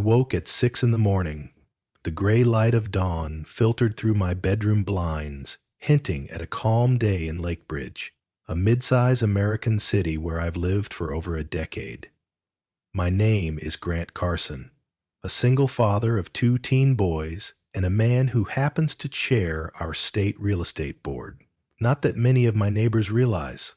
woke at 6 in the morning. The gray light of dawn filtered through my bedroom blinds, hinting at a calm day in Lakebridge, a mid-size American city where I've lived for over a decade. My name is Grant Carson, a single father of 2 teen boys and a man who happens to chair our state real estate board. Not that many of my neighbors realize.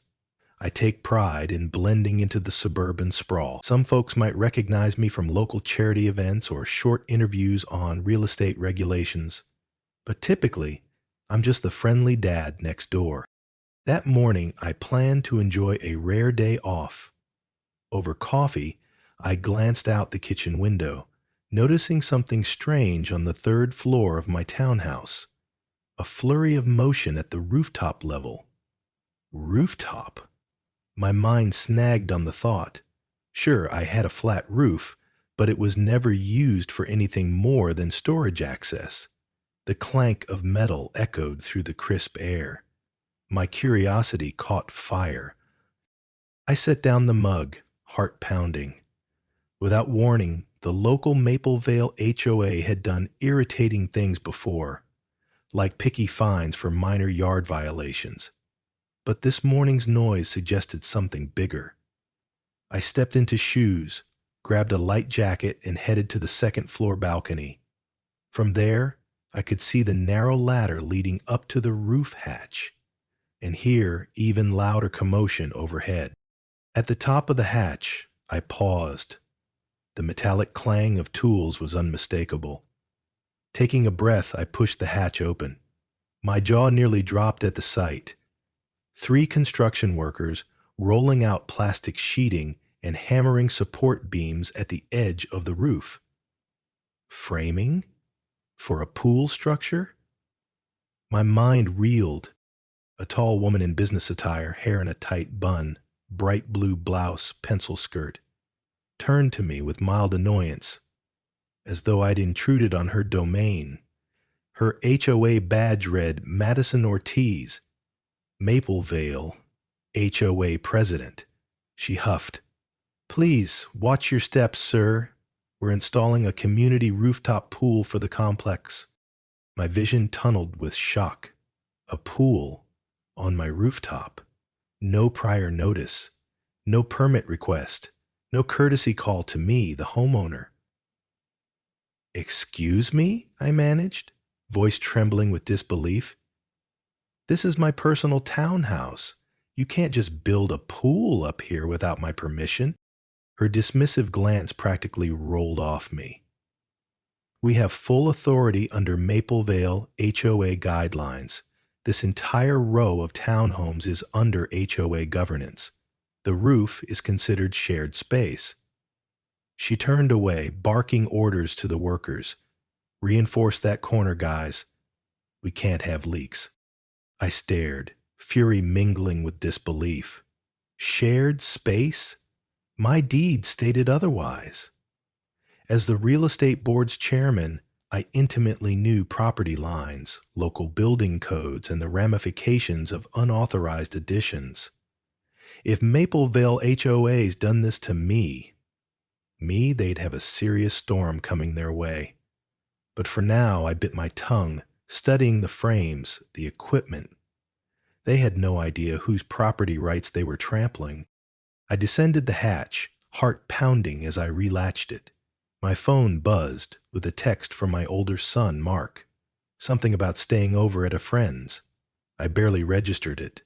I take pride in blending into the suburban sprawl. Some folks might recognize me from local charity events or short interviews on real estate regulations, but typically, I'm just the friendly dad next door. That morning, I planned to enjoy a rare day off. Over coffee, I glanced out the kitchen window, noticing something strange on the 3rd floor of my townhouse. A flurry of motion at the rooftop level. Rooftop? My mind snagged on the thought. Sure, I had a flat roof, but it was never used for anything more than storage access. The clank of metal echoed through the crisp air. My curiosity caught fire. I set down the mug, heart pounding. Without warning, the local Maplevale HOA had done irritating things before, like picky fines for minor yard violations. But this morning's noise suggested something bigger. I stepped into shoes, grabbed a light jacket, and headed to the 2nd floor balcony. From there, I could see the narrow ladder leading up to the roof hatch, and hear even louder commotion overhead. At the top of the hatch, I paused. The metallic clang of tools was unmistakable. Taking a breath, I pushed the hatch open. My jaw nearly dropped at the sight. 3 construction workers rolling out plastic sheeting and hammering support beams at the edge of the roof. Framing? For a pool structure? My mind reeled. A tall woman in business attire, hair in a tight bun, bright blue blouse, pencil skirt, turned to me with mild annoyance, as though I'd intruded on her domain. Her HOA badge read Madison Ortiz, Maplevale, HOA president. She huffed. "Please, watch your steps, sir. We're installing a community rooftop pool for the complex." My vision tunneled with shock. A pool on my rooftop. No prior notice. No permit request. No courtesy call to me, the homeowner. "Excuse me?" I managed, voice trembling with disbelief. "This is my personal townhouse. You can't just build a pool up here without my permission." Her dismissive glance practically rolled off me. "We have full authority under Maplevale HOA guidelines. This entire row of townhomes is under HOA governance. The roof is considered shared space." She turned away, barking orders to the workers. "Reinforce that corner, guys. We can't have leaks." I stared, fury mingling with disbelief. Shared space? My deed stated otherwise. As the real estate board's chairman, I intimately knew property lines, local building codes, and the ramifications of unauthorized additions. If Maplevale HOA's done this to me, they'd have a serious storm coming their way. But for now, I bit my tongue, studying the frames, the equipment. They had no idea whose property rights they were trampling. I descended the hatch, heart pounding as I relatched it. My phone buzzed with a text from my older son, Mark. Something about staying over at a friend's. I barely registered it.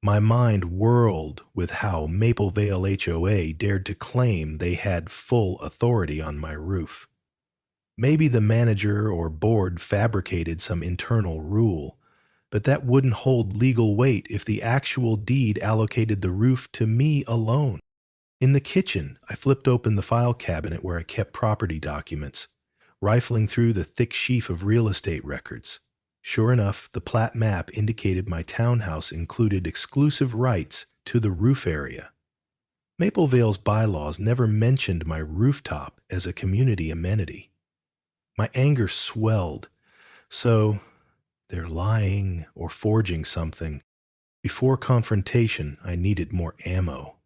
My mind whirled with how Maplevale HOA dared to claim they had full authority on my roof. Maybe the manager or board fabricated some internal rule, but that wouldn't hold legal weight if the actual deed allocated the roof to me alone. In the kitchen, I flipped open the file cabinet where I kept property documents, rifling through the thick sheaf of real estate records. Sure enough, the plat map indicated my townhouse included exclusive rights to the roof area. Maplevale's bylaws never mentioned my rooftop as a community amenity. My anger swelled. So, they're lying or forging something. Before confrontation, I needed more ammo.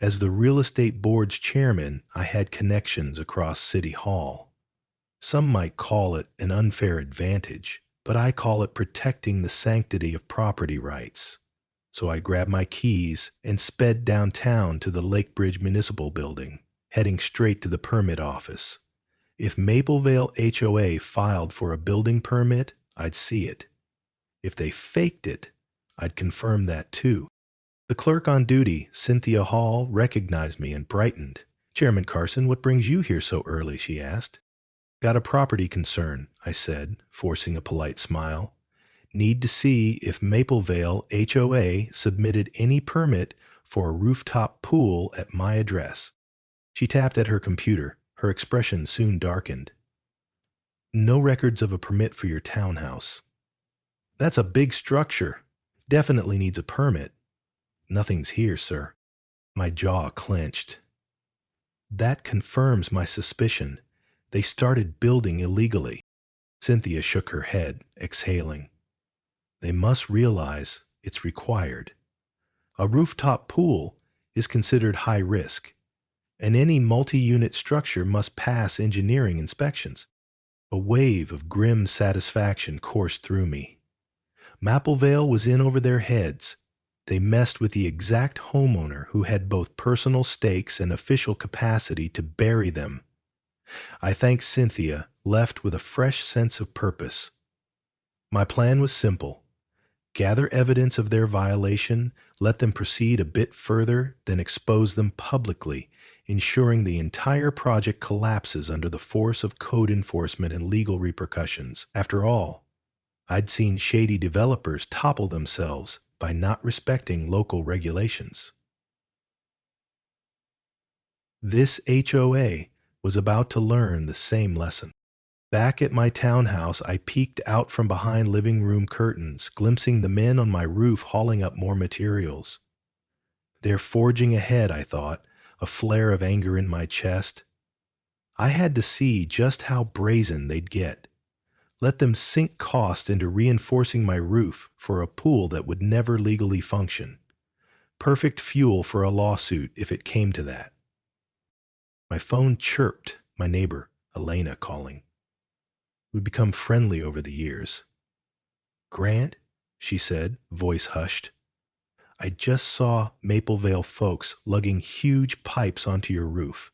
As the real estate board's chairman, I had connections across City Hall. Some might call it an unfair advantage, but I call it protecting the sanctity of property rights. So I grabbed my keys and sped downtown to the Lakebridge Municipal Building, heading straight to the permit office. If Maplevale HOA filed for a building permit, I'd see it. If they faked it, I'd confirm that too. The clerk on duty, Cynthia Hall, recognized me and brightened. "Chairman Carson, what brings you here so early?" she asked. "Got a property concern," I said, forcing a polite smile. "Need to see if Maplevale HOA submitted any permit for a rooftop pool at my address." She tapped at her computer. Her expression soon darkened. "No records of a permit for your townhouse." "That's a big structure. Definitely needs a permit." "Nothing's here, sir." My jaw clenched. That confirms my suspicion. They started building illegally. Cynthia shook her head, exhaling. "They must realize it's required. A rooftop pool is considered high risk, and any multi-unit structure must pass engineering inspections." A wave of grim satisfaction coursed through me. Maplevale was in over their heads. They messed with the exact homeowner who had both personal stakes and official capacity to bury them. I thanked Cynthia, left with a fresh sense of purpose. My plan was simple. Gather evidence of their violation, let them proceed a bit further, then expose them publicly, ensuring the entire project collapses under the force of code enforcement and legal repercussions. After all, I'd seen shady developers topple themselves by not respecting local regulations. This HOA was about to learn the same lesson. Back at my townhouse, I peeked out from behind living room curtains, glimpsing the men on my roof hauling up more materials. They're forging ahead, I thought, a flare of anger in my chest. I had to see just how brazen they'd get. Let them sink cost into reinforcing my roof for a pool that would never legally function. Perfect fuel for a lawsuit if it came to that. My phone chirped, my neighbor, Elena, calling. We'd become friendly over the years. "Grant," she said, voice hushed, "I just saw Maplevale folks lugging huge pipes onto your roof.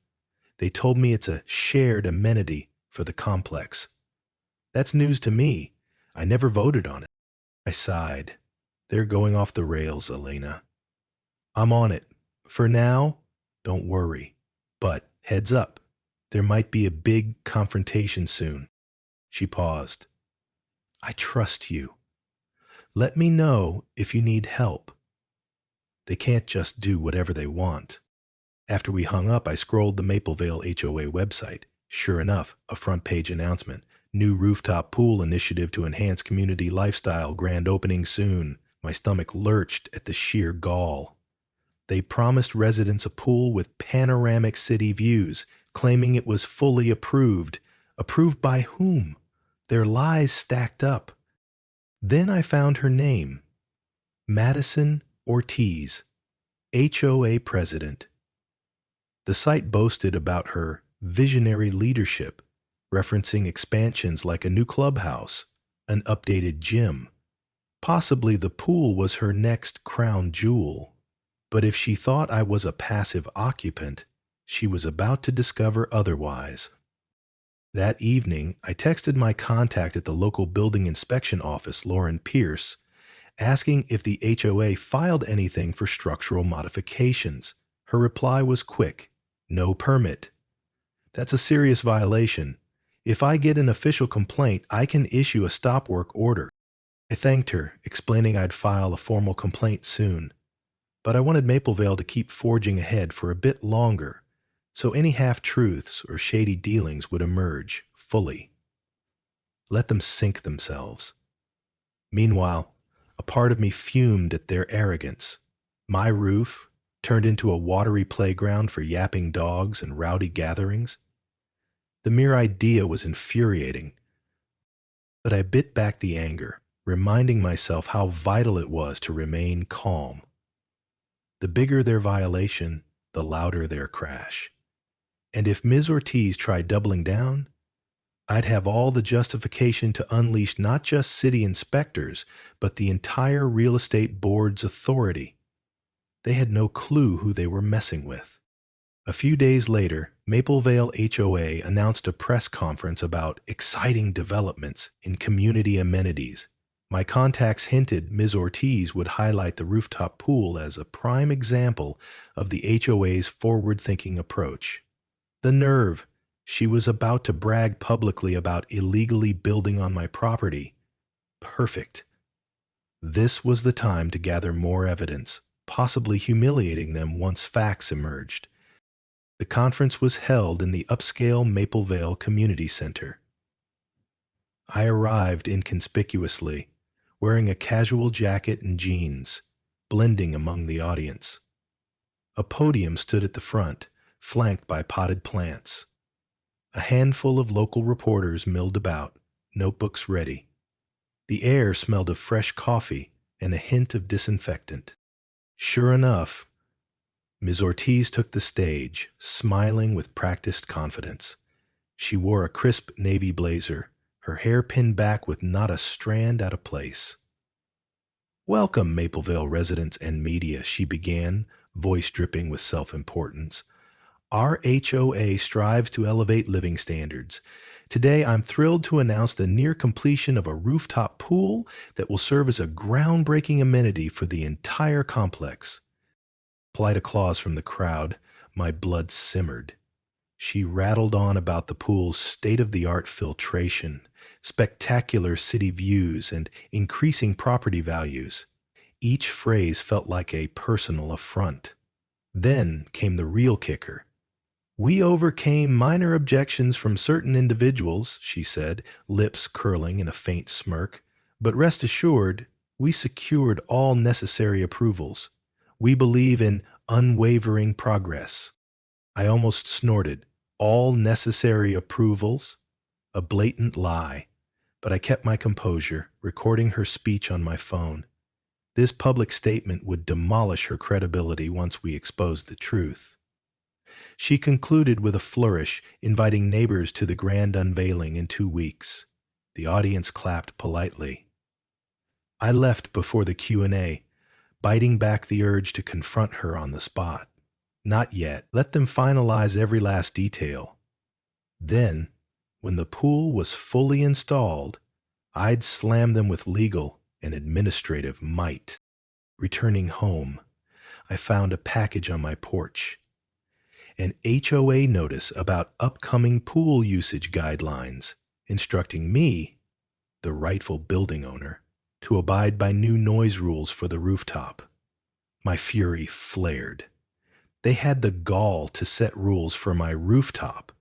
They told me it's a shared amenity for the complex. That's news to me. I never voted on it." I sighed. "They're going off the rails, Elena. I'm on it. For now, don't worry. But heads up, there might be a big confrontation soon." She paused. "I trust you. Let me know if you need help. They can't just do whatever they want." After we hung up, I scrolled the Maplevale HOA website. Sure enough, a front-page announcement. "New rooftop pool initiative to enhance community lifestyle, grand opening soon." My stomach lurched at the sheer gall. They promised residents a pool with panoramic city views, claiming it was fully approved. Approved by whom? Their lies stacked up. Then I found her name. Madison Ortiz, HOA president. The site boasted about her visionary leadership, referencing expansions like a new clubhouse, an updated gym. Possibly the pool was her next crown jewel. But if she thought I was a passive occupant, she was about to discover otherwise. That evening, I texted my contact at the local building inspection office, Lauren Pierce, asking if the HOA filed anything for structural modifications. Her reply was quick: "No permit." "That's a serious violation. If I get an official complaint, I can issue a stop work order." I thanked her, explaining I'd file a formal complaint soon. But I wanted Maplevale to keep forging ahead for a bit longer, so any half-truths or shady dealings would emerge fully. Let them sink themselves. Meanwhile, a part of me fumed at their arrogance. My roof turned into a watery playground for yapping dogs and rowdy gatherings. The mere idea was infuriating, but I bit back the anger, reminding myself how vital it was to remain calm. The bigger their violation, the louder their crash. And if Ms. Ortiz tried doubling down, I'd have all the justification to unleash not just city inspectors, but the entire real estate board's authority. They had no clue who they were messing with. A few days later, Maplevale HOA announced a press conference about exciting developments in community amenities. My contacts hinted Ms. Ortiz would highlight the rooftop pool as a prime example of the HOA's forward-thinking approach. The nerve! She was about to brag publicly about illegally building on my property. Perfect. This was the time to gather more evidence, possibly humiliating them once facts emerged. The conference was held in the upscale Maplevale Community Center. I arrived inconspicuously, wearing a casual jacket and jeans, blending among the audience. A podium stood at the front, flanked by potted plants. A handful of local reporters milled about, notebooks ready. The air smelled of fresh coffee and a hint of disinfectant. Sure enough, Ms. Ortiz took the stage, smiling with practiced confidence. She wore a crisp navy blazer, her hair pinned back with not a strand out of place. "Welcome, Maplevale residents and media," she began, voice dripping with self-importance. "Our HOA strives to elevate living standards. Today, I'm thrilled to announce the near completion of a rooftop pool that will serve as a groundbreaking amenity for the entire complex." Polite applause from the crowd. My blood simmered. She rattled on about the pool's state-of-the-art filtration, spectacular city views, and increasing property values. Each phrase felt like a personal affront. Then came the real kicker. "We overcame minor objections from certain individuals," she said, lips curling in a faint smirk. "But rest assured, we secured all necessary approvals. We believe in unwavering progress." I almost snorted. All necessary approvals? A blatant lie. But I kept my composure, recording her speech on my phone. This public statement would demolish her credibility once we exposed the truth. She concluded with a flourish, inviting neighbors to the grand unveiling in 2 weeks. The audience clapped politely. I left before the Q&A, biting back the urge to confront her on the spot. Not yet. Let them finalize every last detail. Then, when the pool was fully installed, I'd slam them with legal and administrative might. Returning home, I found a package on my porch. An HOA notice about upcoming pool usage guidelines, instructing me, the rightful building owner, to abide by new noise rules for the rooftop. My fury flared. They had the gall to set rules for my rooftop.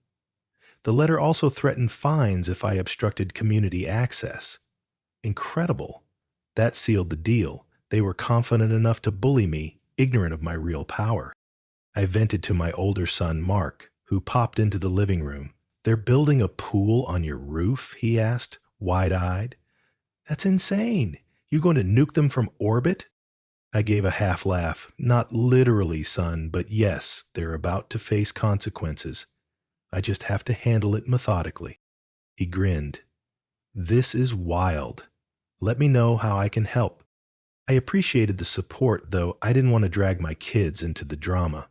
The letter also threatened fines if I obstructed community access. Incredible. That sealed the deal. They were confident enough to bully me, ignorant of my real power. I vented to my older son, Mark, who popped into the living room. "They're building a pool on your roof?" he asked, wide-eyed. "That's insane. You going to nuke them from orbit?" I gave a half laugh. "Not literally, son, but yes, they're about to face consequences. I just have to handle it methodically." He grinned. "This is wild. Let me know how I can help." I appreciated the support, though I didn't want to drag my kids into the drama.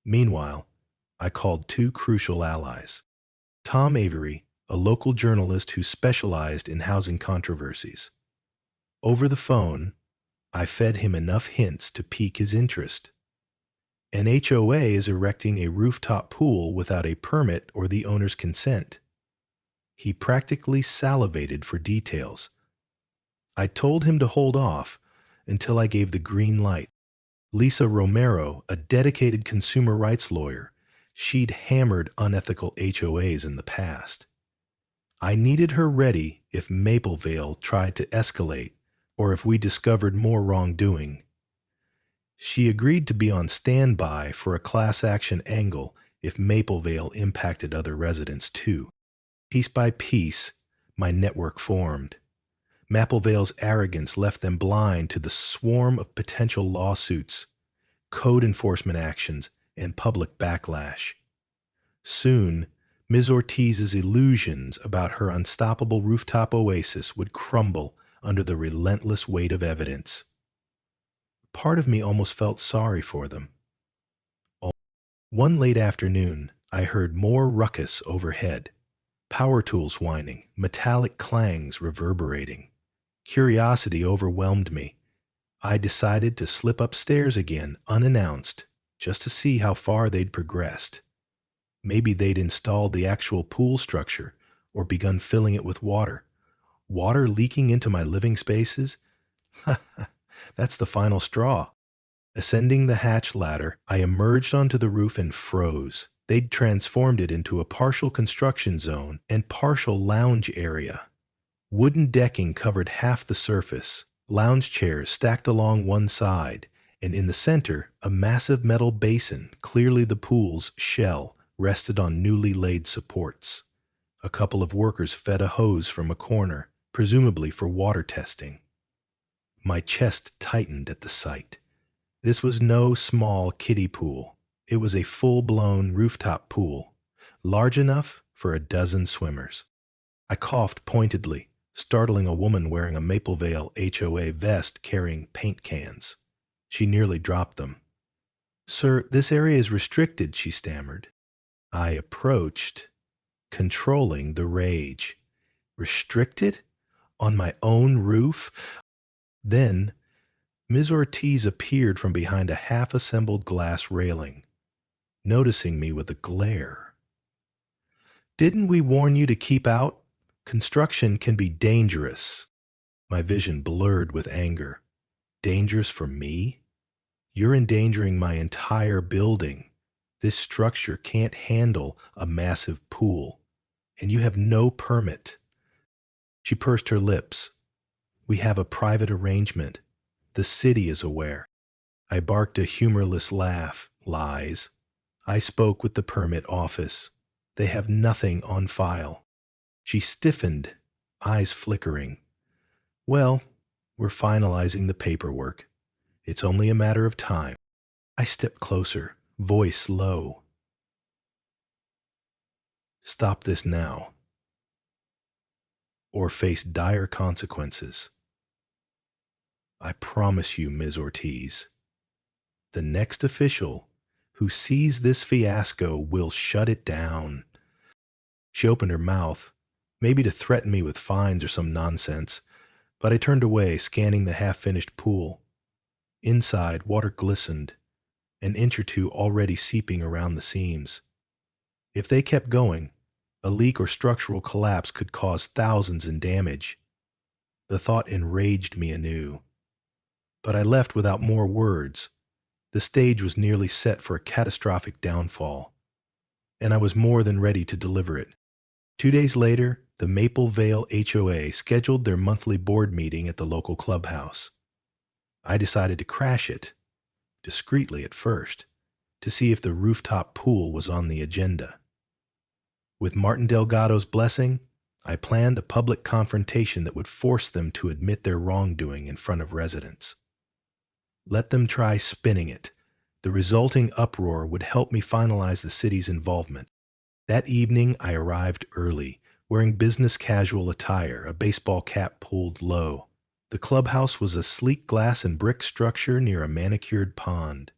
Meanwhile, I called 2 crucial allies. Tom Avery, a local journalist who specialized in housing controversies. Over the phone, I fed him enough hints to pique his interest. An HOA is erecting a rooftop pool without a permit or the owner's consent. He practically salivated for details. I told him to hold off until I gave the green light. Lisa Romero, a dedicated consumer rights lawyer, she'd hammered unethical HOAs in the past. I needed her ready if Maplevale tried to escalate or if we discovered more wrongdoing. She agreed to be on standby for a class action angle if Maplevale impacted other residents too. Piece by piece, my network formed. Maplevale's arrogance left them blind to the swarm of potential lawsuits, code enforcement actions, and public backlash. Soon, Ms. Ortiz's illusions about her unstoppable rooftop oasis would crumble under the relentless weight of evidence. Part of me almost felt sorry for them. One late afternoon, I heard more ruckus overhead. Power tools whining, metallic clangs reverberating. Curiosity overwhelmed me. I decided to slip upstairs again, unannounced, just to see how far they'd progressed. Maybe they'd installed the actual pool structure or begun filling it with water. Water leaking into my living spaces? That's the final straw. Ascending the hatch ladder, I emerged onto the roof and froze. They'd transformed it into a partial construction zone and partial lounge area. Wooden decking covered half the surface, lounge chairs stacked along one side, and in the center, a massive metal basin, clearly the pool's shell, rested on newly laid supports. A couple of workers fed a hose from a corner, presumably for water testing. My chest tightened at the sight. This was no small kiddie pool. It was a full-blown rooftop pool, large enough for a dozen swimmers. I coughed pointedly, startling a woman wearing a Maple Vale HOA vest carrying paint cans. She nearly dropped them. "Sir, this area is restricted," she stammered. I approached, controlling the rage. Restricted? On my own roof? Then, Ms. Ortiz appeared from behind a half-assembled glass railing, noticing me with a glare. "Didn't we warn you to keep out? Construction can be dangerous." My vision blurred with anger. Dangerous for me? You're endangering my entire building. This structure can't handle a massive pool, and you have no permit. She pursed her lips. "We have a private arrangement. The city is aware." I barked a humorless laugh. Lies. I spoke with the permit office. They have nothing on file. She stiffened, eyes flickering. "Well, we're finalizing the paperwork. It's only a matter of time." I stepped closer, voice low. "Stop this now, or face dire consequences. I promise you, Ms. Ortiz. The next official who sees this fiasco will shut it down." She opened her mouth, maybe to threaten me with fines or some nonsense, but I turned away, scanning the half-finished pool. Inside, water glistened, an inch or two already seeping around the seams. If they kept going, a leak or structural collapse could cause thousands in damage. The thought enraged me anew. But I left without more words. The stage was nearly set for a catastrophic downfall, and I was more than ready to deliver it. 2 days later, the Maple Vale HOA scheduled their monthly board meeting at the local clubhouse. I decided to crash it, discreetly at first, to see if the rooftop pool was on the agenda. With Martin Delgado's blessing, I planned a public confrontation that would force them to admit their wrongdoing in front of residents. Let them try spinning it. The resulting uproar would help me finalize the city's involvement. That evening, I arrived early, wearing business casual attire, a baseball cap pulled low. The clubhouse was a sleek glass and brick structure near a manicured pond.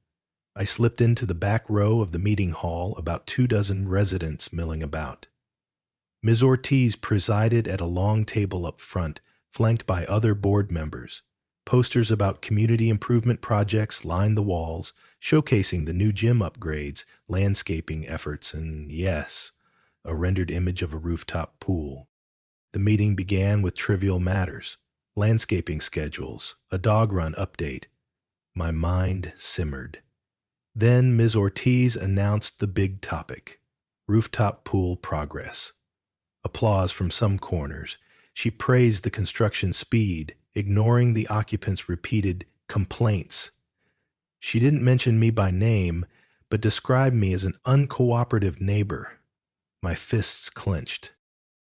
I slipped into the back row of the meeting hall, about 24 residents milling about. Ms. Ortiz presided at a long table up front, flanked by other board members. Posters about community improvement projects lined the walls, showcasing the new gym upgrades, landscaping efforts, and yes, a rendered image of a rooftop pool. The meeting began with trivial matters, landscaping schedules, a dog run update. My mind simmered. Then Ms. Ortiz announced the big topic, rooftop pool progress. Applause from some corners. She praised the construction speed, ignoring the occupants' repeated complaints. She didn't mention me by name, but described me as an uncooperative neighbor. My fists clenched.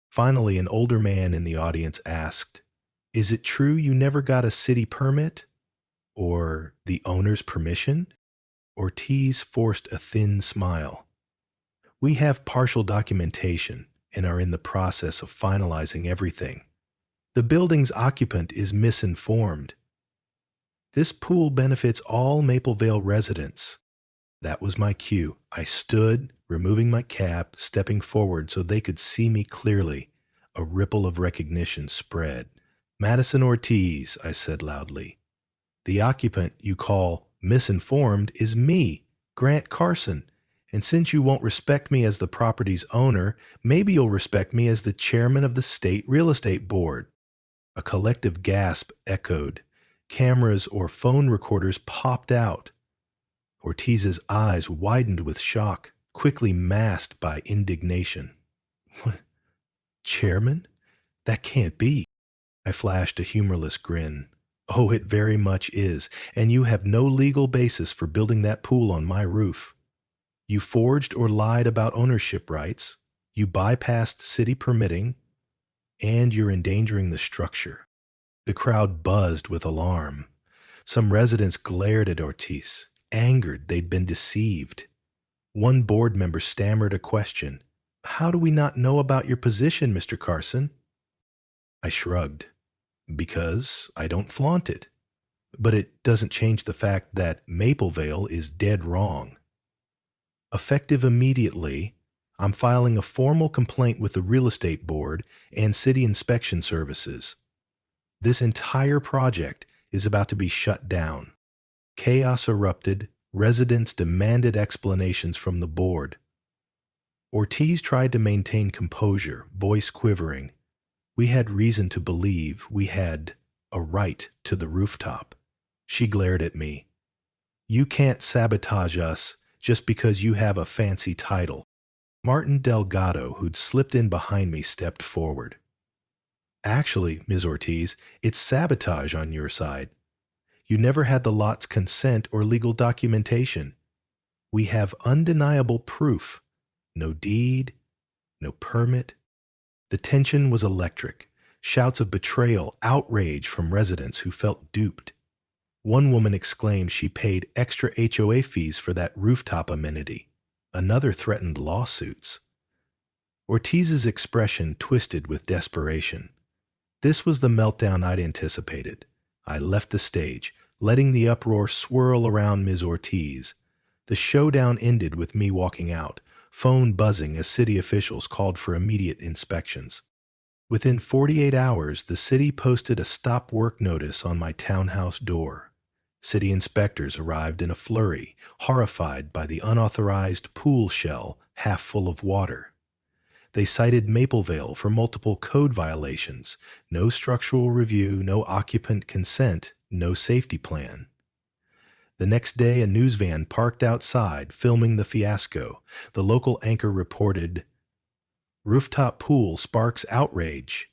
Finally, an older man in the audience asked, "Is it true you never got a city permit? Or the owner's permission? Ortiz forced a thin smile. We have partial documentation and are in the process of finalizing everything. The building's occupant is misinformed. This pool benefits all Maplevale residents. That was my cue. I stood, removing my cap, stepping forward so they could see me clearly. A ripple of recognition spread. Madison Ortiz, I said loudly. The occupant you call misinformed is me, Grant Carson. And since you won't respect me as the property's owner, maybe you'll respect me as the chairman of the state real estate board. A collective gasp echoed. Cameras or phone recorders popped out. Ortiz's eyes widened with shock, quickly masked by indignation. What? Chairman? That can't be. I flashed a humorless grin. Oh, it very much is, and you have no legal basis for building that pool on my roof. You forged or lied about ownership rights, you bypassed city permitting, and you're endangering the structure. The crowd buzzed with alarm. Some residents glared at Ortiz, angered they'd been deceived. One board member stammered a question. How do we not know about your position, Mr. Carson? I shrugged. Because I don't flaunt it. But it doesn't change the fact that Maplevale is dead wrong. Effective immediately, I'm filing a formal complaint with the real estate board and city inspection services. This entire project is about to be shut down. Chaos erupted. Residents demanded explanations from the board. Ortiz tried to maintain composure, voice quivering. We had reason to believe we had a right to the rooftop. She glared at me. You can't sabotage us just because you have a fancy title. Martin Delgado, who'd slipped in behind me, stepped forward. Actually, Ms. Ortiz, it's sabotage on your side. You never had the lot's consent or legal documentation. We have undeniable proof. No deed, no permit. The tension was electric. Shouts of betrayal, outrage from residents who felt duped. One woman exclaimed she paid extra HOA fees for that rooftop amenity. Another threatened lawsuits. Ortiz's expression twisted with desperation. This was the meltdown I'd anticipated. I left the stage, letting the uproar swirl around Ms. Ortiz. The showdown ended with me walking out, phone buzzing as city officials called for immediate inspections. Within 48 hours, the city posted a stop work notice on my townhouse door. City inspectors arrived in a flurry, horrified by the unauthorized pool shell half full of water. They cited Maplevale for multiple code violations, no structural review, no occupant consent, no safety plan. The next day, a news van parked outside, filming the fiasco. The local anchor reported, Rooftop pool sparks outrage.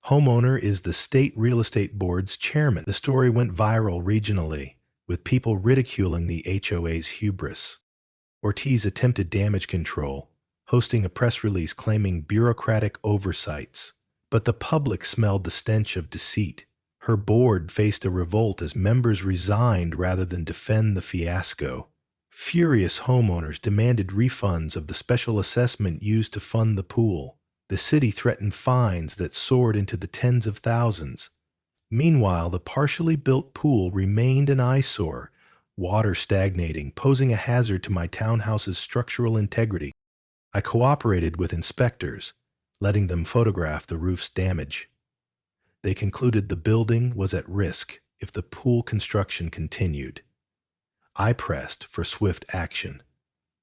Homeowner is the state real estate board's chairman. The story went viral regionally, with people ridiculing the HOA's hubris. Ortiz attempted damage control, hosting a press release claiming bureaucratic oversights. But the public smelled the stench of deceit. Her board faced a revolt as members resigned rather than defend the fiasco. Furious homeowners demanded refunds of the special assessment used to fund the pool. The city threatened fines that soared into the tens of thousands. Meanwhile, the partially built pool remained an eyesore, water stagnating, posing a hazard to my townhouse's structural integrity. I cooperated with inspectors, letting them photograph the roof's damage. They concluded the building was at risk if the pool construction continued. I pressed for swift action.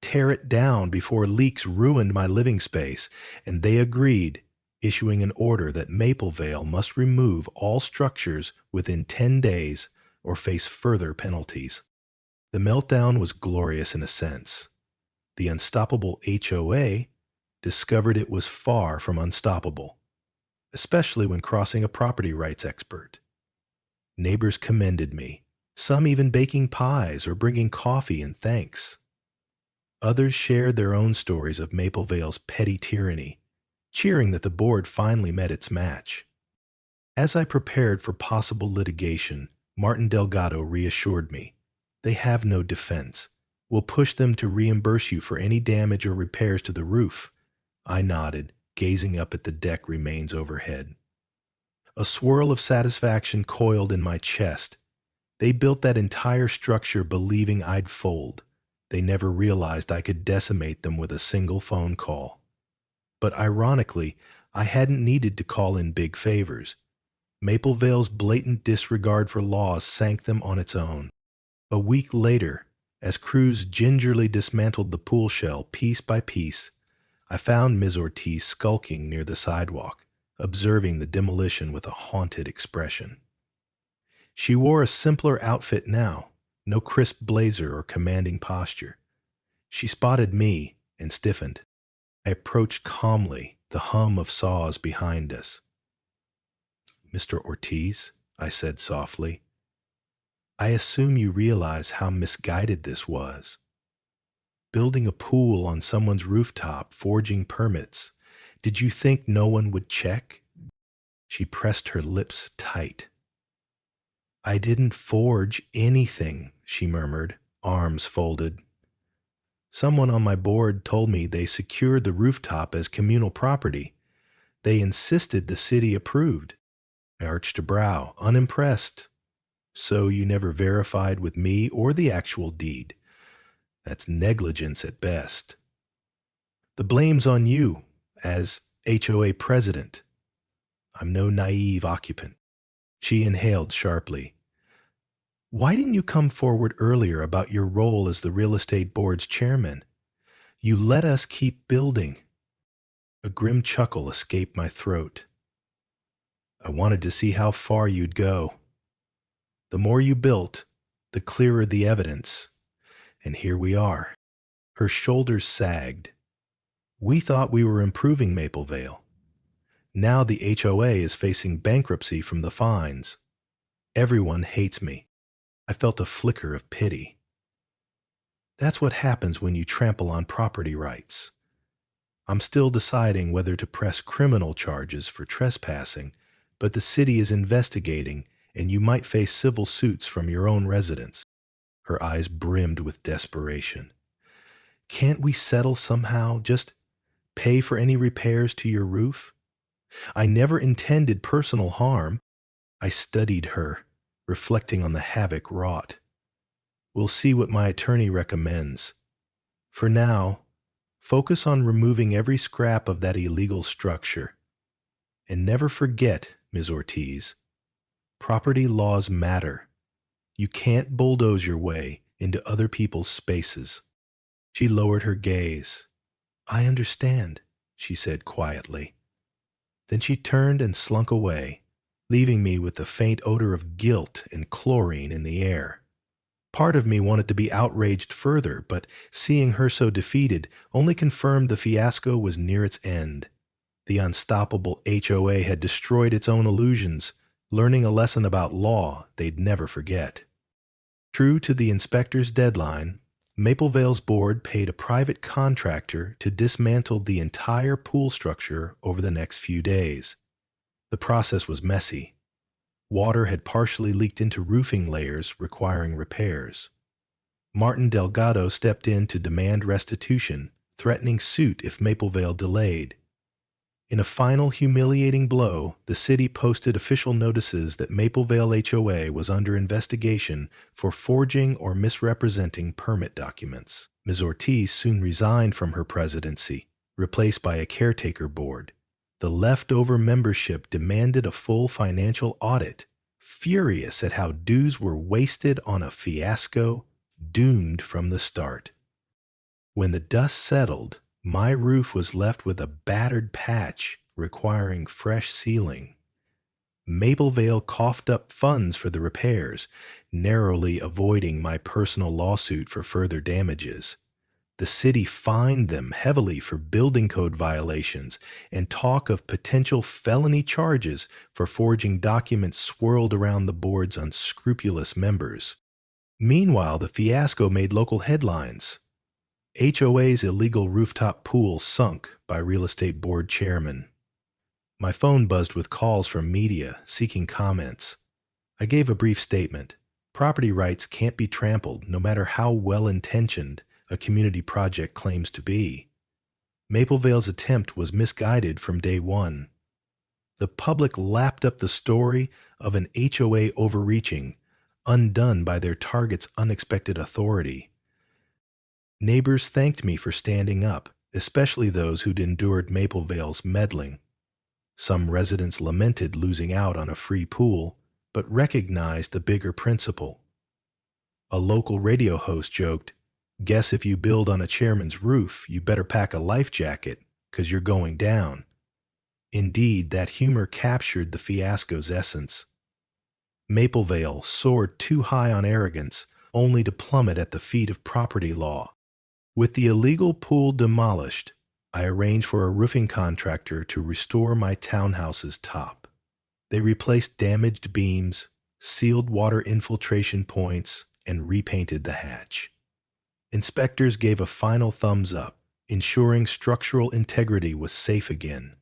Tear it down before leaks ruined my living space, and they agreed, issuing an order that Maplevale must remove all structures within 10 days or face further penalties. The meltdown was glorious in a sense. The unstoppable HOA discovered it was far from unstoppable, especially when crossing a property rights expert. Neighbors commended me, some even baking pies or bringing coffee in thanks. Others shared their own stories of Maplevale's petty tyranny, cheering that the board finally met its match. As I prepared for possible litigation, Martin Delgado reassured me, they have no defense. We'll push them to reimburse you for any damage or repairs to the roof." I nodded, gazing up at the deck remains overhead. A swirl of satisfaction coiled in my chest. They built that entire structure believing I'd fold. They never realized I could decimate them with a single phone call. But ironically, I hadn't needed to call in big favors. Maple Vale's blatant disregard for laws sank them on its own. A week later, as crews gingerly dismantled the pool shell piece by piece, I found Ms. Ortiz skulking near the sidewalk, observing the demolition with a haunted expression. She wore a simpler outfit now, no crisp blazer or commanding posture. She spotted me and stiffened. I approached calmly, the hum of saws behind us. "Mr. Ortiz," I said softly, "I assume you realize how misguided this was. Building a pool on someone's rooftop, forging permits. Did you think no one would check?" She pressed her lips tight. "I didn't forge anything," she murmured, arms folded. "Someone on my board told me they secured the rooftop as communal property. They insisted the city approved." I arched a brow, unimpressed. "So you never verified with me or the actual deed? That's negligence at best." "The blame's on you, as HOA president. I'm no naive occupant." She inhaled sharply. "Why didn't you come forward earlier about your role as the real estate board's chairman? You let us keep building." A grim chuckle escaped my throat. "I wanted to see how far you'd go. The more you built, the clearer the evidence. And here we are." Her shoulders sagged. "We thought we were improving Maple Vale. Now the HOA is facing bankruptcy from the fines. Everyone hates me." I felt a flicker of pity. "That's what happens when you trample on property rights. I'm still deciding whether to press criminal charges for trespassing, but the city is investigating, and you might face civil suits from your own residents." Her eyes brimmed with desperation. "Can't we settle somehow? Just pay for any repairs to your roof? I never intended personal harm." I studied her, reflecting on the havoc wrought. "We'll see what my attorney recommends. For now, focus on removing every scrap of that illegal structure. And never forget, Ms. Ortiz, property laws matter. You can't bulldoze your way into other people's spaces." She lowered her gaze. "I understand," she said quietly. Then she turned and slunk away, leaving me with the faint odor of guilt and chlorine in the air. Part of me wanted to be outraged further, but seeing her so defeated only confirmed the fiasco was near its end. The unstoppable HOA had destroyed its own illusions, learning a lesson about law they'd never forget. True to the inspector's deadline, Maple Vale's board paid a private contractor to dismantle the entire pool structure over the next few days. The process was messy. Water had partially leaked into roofing layers, requiring repairs. Martin Delgado stepped in to demand restitution, threatening suit if Maple Vale delayed. In a final humiliating blow, the city posted official notices that Maple Vale HOA was under investigation for forging or misrepresenting permit documents. Ms. Ortiz soon resigned from her presidency, replaced by a caretaker board. The leftover membership demanded a full financial audit, furious at how dues were wasted on a fiasco doomed from the start. When the dust settled, my roof was left with a battered patch requiring fresh sealing. Maple Vale coughed up funds for the repairs, narrowly avoiding my personal lawsuit for further damages. The city fined them heavily for building code violations, and talk of potential felony charges for forging documents swirled around the board's unscrupulous members. Meanwhile, the fiasco made local headlines. HOA's illegal rooftop pool sunk by real estate board chairman. My phone buzzed with calls from media seeking comments. I gave a brief statement. Property rights can't be trampled, no matter how well-intentioned a community project claims to be. Maplevale's attempt was misguided from day one. The public lapped up the story of an HOA overreaching, undone by their target's unexpected authority. Neighbors thanked me for standing up, especially those who'd endured Maplevale's meddling. Some residents lamented losing out on a free pool, but recognized the bigger principle. A local radio host joked, "Guess if you build on a chairman's roof, you better pack a life jacket, 'cause you're going down." Indeed, that humor captured the fiasco's essence. Maplevale soared too high on arrogance, only to plummet at the feet of property law. With the illegal pool demolished, I arranged for a roofing contractor to restore my townhouse's top. They replaced damaged beams, sealed water infiltration points, and repainted the hatch. Inspectors gave a final thumbs up, ensuring structural integrity was safe again.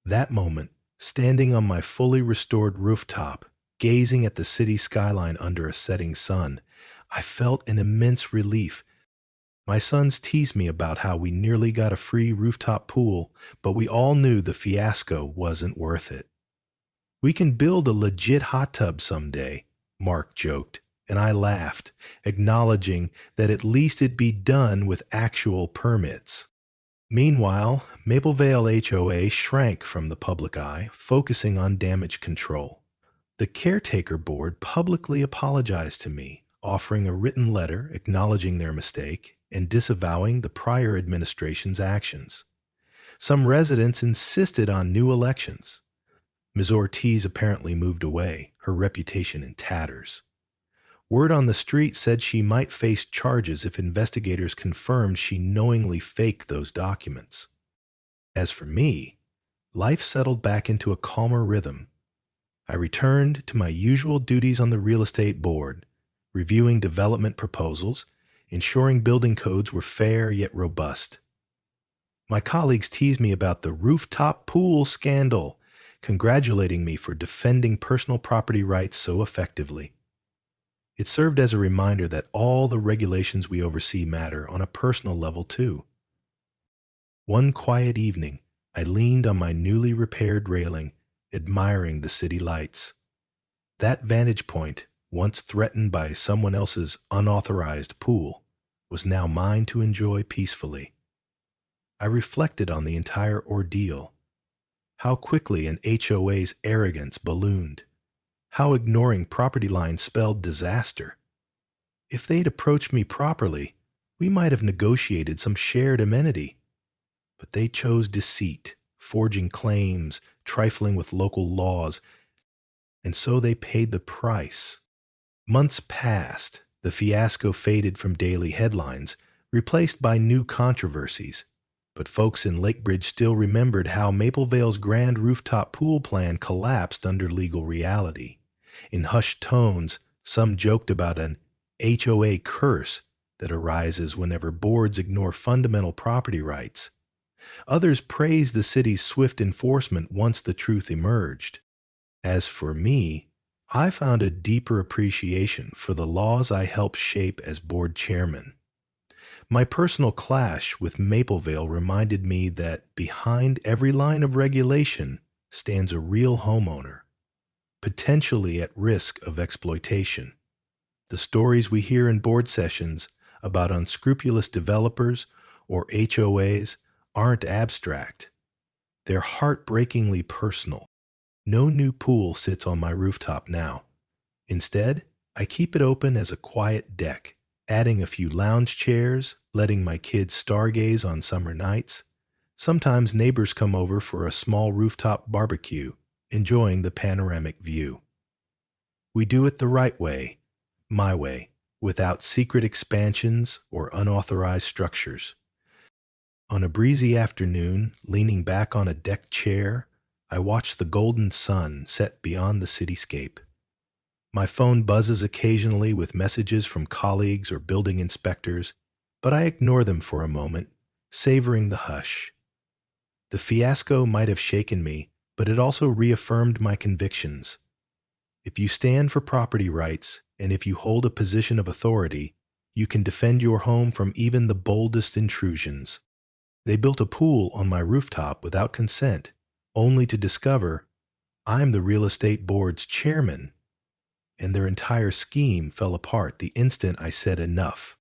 That moment, standing on my fully restored rooftop, gazing at the city skyline under a setting sun, I felt an immense relief. My sons teased me about how we nearly got a free rooftop pool, but we all knew the fiasco wasn't worth it. "We can build a legit hot tub someday," Mark joked, and I laughed, acknowledging that at least it'd be done with actual permits. Meanwhile, Maplevale HOA shrank from the public eye, focusing on damage control. The caretaker board publicly apologized to me, offering a written letter acknowledging their mistake and disavowing the prior administration's actions. Some residents insisted on new elections. Ms. Ortiz apparently moved away, her reputation in tatters. Word on the street said she might face charges if investigators confirmed she knowingly faked those documents. As for me, life settled back into a calmer rhythm. I returned to my usual duties on the real estate board, reviewing development proposals, ensuring building codes were fair yet robust. My colleagues teased me about the rooftop pool scandal, congratulating me for defending personal property rights so effectively. It served as a reminder that all the regulations we oversee matter on a personal level too. One quiet evening, I leaned on my newly repaired railing, admiring the city lights. That vantage point, once threatened by someone else's unauthorized pool, was now mine to enjoy peacefully. I reflected on the entire ordeal. How quickly an HOA's arrogance ballooned. How ignoring property lines spelled disaster. If they'd approached me properly, we might have negotiated some shared amenity. But they chose deceit, forging claims, trifling with local laws, and so they paid the price. Months passed, the fiasco faded from daily headlines, replaced by new controversies. But folks in Lakebridge still remembered how Maplevale's grand rooftop pool plan collapsed under legal reality. In hushed tones, some joked about an HOA curse that arises whenever boards ignore fundamental property rights. Others praised the city's swift enforcement once the truth emerged. As for me, I found a deeper appreciation for the laws I helped shape as board chairman. My personal clash with Maplevale reminded me that behind every line of regulation stands a real homeowner, potentially at risk of exploitation. The stories we hear in board sessions about unscrupulous developers or HOAs aren't abstract. They're heartbreakingly personal. No new pool sits on my rooftop now. Instead, I keep it open as a quiet deck, adding a few lounge chairs, letting my kids stargaze on summer nights. Sometimes neighbors come over for a small rooftop barbecue, enjoying the panoramic view. We do it the right way, my way, without secret expansions or unauthorized structures. On a breezy afternoon, leaning back on a deck chair, I watch the golden sun set beyond the cityscape. My phone buzzes occasionally with messages from colleagues or building inspectors, but I ignore them for a moment, savoring the hush. The fiasco might have shaken me, but it also reaffirmed my convictions. If you stand for property rights and if you hold a position of authority, you can defend your home from even the boldest intrusions. They built a pool on my rooftop without consent, only to discover I'm the real estate board's chairman, and their entire scheme fell apart the instant I said enough.